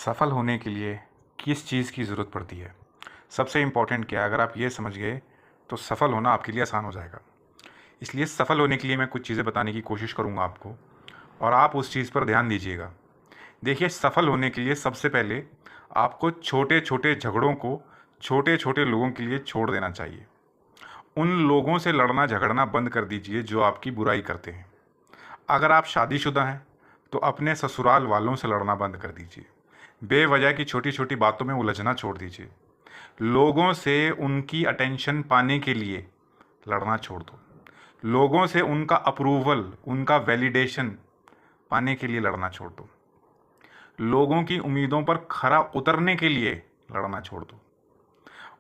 सफल होने के लिए किस चीज़ की ज़रूरत पड़ती है? सबसे इम्पोर्टेंट क्या है, अगर आप ये समझ गए तो सफल होना आपके लिए आसान हो जाएगा। इसलिए सफल होने के लिए मैं कुछ चीज़ें बताने की कोशिश करूँगा आपको, और आप उस चीज़ पर ध्यान दीजिएगा। देखिए, सफल होने के लिए सबसे पहले आपको छोटे-छोटे झगड़ों को छोटे-छोटे लोगों के लिए छोड़ देना चाहिए। उन लोगों से लड़ना झगड़ना बंद कर दीजिए जो आपकी बुराई करते हैं। अगर आप शादीशुदा हैं तो अपने ससुराल वालों से लड़ना बंद कर दीजिए। बेवजह की छोटी-छोटी बातों में उलझना छोड़ दीजिए। लोगों से उनकी अटेंशन पाने के लिए लड़ना छोड़ दो। लोगों से उनका अप्रूवल, उनका वैलिडेशन पाने के लिए लड़ना छोड़ दो। लोगों की उम्मीदों पर खरा उतरने के लिए लड़ना छोड़ दो।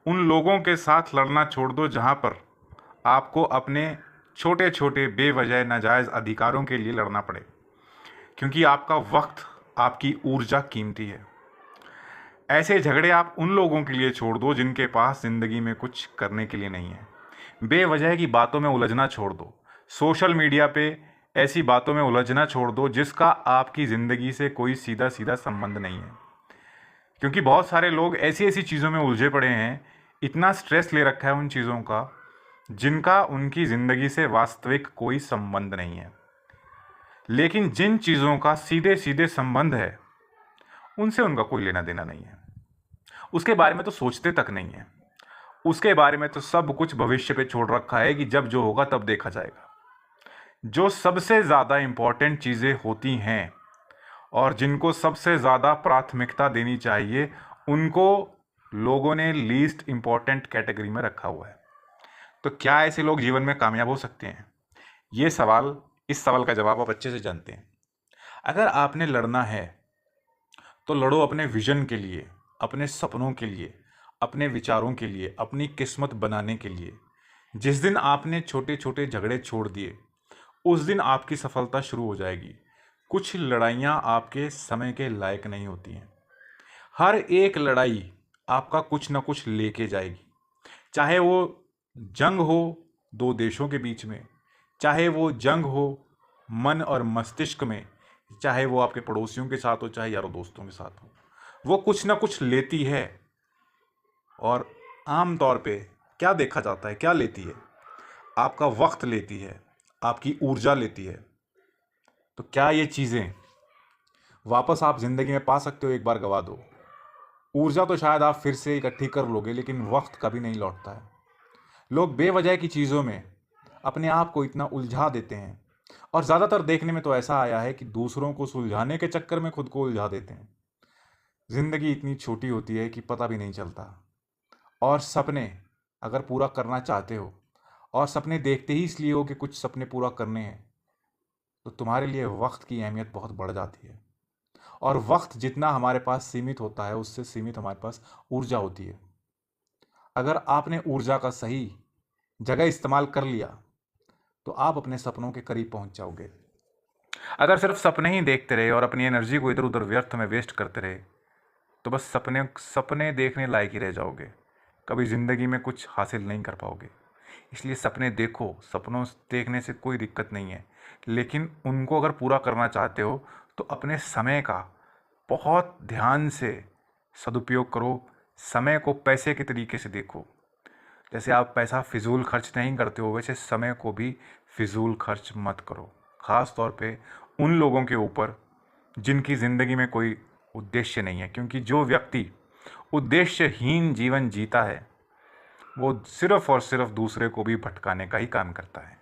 उन लोगों के साथ लड़ना छोड़ दो जहां पर आपको अपने छोटे-छोटे बेवजह नाजायज़ अधिकारों के लिए लड़ना पड़े, क्योंकि आपका वक्त, आपकी ऊर्जा कीमती है। ऐसे झगड़े आप उन लोगों के लिए छोड़ दो जिनके पास ज़िंदगी में कुछ करने के लिए नहीं है। बेवजह की बातों में उलझना छोड़ दो। सोशल मीडिया पे ऐसी बातों में उलझना छोड़ दो जिसका आपकी ज़िंदगी से कोई सीधा सीधा संबंध नहीं है, क्योंकि बहुत सारे लोग ऐसी ऐसी चीज़ों में उलझे पड़े हैं, इतना स्ट्रेस ले रखा है उन चीज़ों का जिनका उनकी ज़िंदगी से वास्तविक कोई संबंध नहीं है। लेकिन जिन चीज़ों का सीधे सीधे संबंध है उनसे उनका कोई लेना देना नहीं है। उसके बारे में तो सोचते तक नहीं है। उसके बारे में तो सब कुछ भविष्य पे छोड़ रखा है कि जब जो होगा तब देखा जाएगा। जो सबसे ज़्यादा इम्पॉर्टेंट चीज़ें होती हैं और जिनको सबसे ज़्यादा प्राथमिकता देनी चाहिए, उनको लोगों ने लीस्ट इम्पॉर्टेंट कैटेगरी में रखा हुआ है। तो क्या ऐसे लोग जीवन में कामयाब हो सकते हैं? इस सवाल का जवाब आप अच्छे से जानते हैं। अगर आपने लड़ना है तो लड़ो अपने विजन के लिए, अपने सपनों के लिए, अपने विचारों के लिए, अपनी किस्मत बनाने के लिए। जिस दिन आपने छोटे छोटे झगड़े छोड़ दिए, उस दिन आपकी सफलता शुरू हो जाएगी। कुछ लड़ाइयाँ आपके समय के लायक नहीं होती हैं। हर एक लड़ाई आपका कुछ ना कुछ लेके जाएगी। चाहे वो जंग हो दो देशों के बीच में, चाहे वो जंग हो मन और मस्तिष्क में, चाहे वो आपके पड़ोसियों के साथ हो, चाहे यारों दोस्तों के साथ हो, वो कुछ ना कुछ लेती है। और आम तौर पे क्या देखा जाता है, क्या लेती है? आपका वक्त लेती है, आपकी ऊर्जा लेती है। तो क्या ये चीज़ें वापस आप ज़िंदगी में पा सकते हो? एक बार गवा दो, ऊर्जा तो शायद आप फिर से इकट्ठी कर लोगे, लेकिन वक्त कभी नहीं लौटता है। लोग बेवजह की चीज़ों में अपने आप को इतना उलझा देते हैं, और ज़्यादातर देखने में तो ऐसा आया है कि दूसरों को सुलझाने के चक्कर में खुद को उलझा देते हैं। ज़िंदगी इतनी छोटी होती है कि पता भी नहीं चलता। और सपने अगर पूरा करना चाहते हो, और सपने देखते ही इसलिए हो कि कुछ सपने पूरा करने हैं, तो तुम्हारे लिए वक्त की अहमियत बहुत बढ़ जाती है। और वक्त जितना हमारे पास सीमित होता है, उससे सीमित हमारे पास ऊर्जा होती है। अगर आपने ऊर्जा का सही जगह इस्तेमाल कर लिया तो आप अपने सपनों के करीब पहुंच जाओगे। अगर सिर्फ सपने ही देखते रहे और अपनी एनर्जी को इधर उधर व्यर्थ में वेस्ट करते रहे, तो बस सपने सपने देखने लायक ही रह जाओगे। कभी ज़िंदगी में कुछ हासिल नहीं कर पाओगे। इसलिए सपने देखो, सपनों देखने से कोई दिक्कत नहीं है, लेकिन उनको अगर पूरा करना चाहते हो तो अपने समय का बहुत ध्यान से सदुपयोग करो। समय को पैसे के तरीके से देखो। जैसे आप पैसा फिजूल खर्च नहीं करते हो, वैसे समय को भी फिजूल खर्च मत करो। ख़ास तौर पे उन लोगों के ऊपर जिनकी ज़िंदगी में कोई उद्देश्य नहीं है, क्योंकि जो व्यक्ति उद्देश्यहीन जीवन जीता है वो सिर्फ और सिर्फ दूसरे को भी भटकाने का ही काम करता है।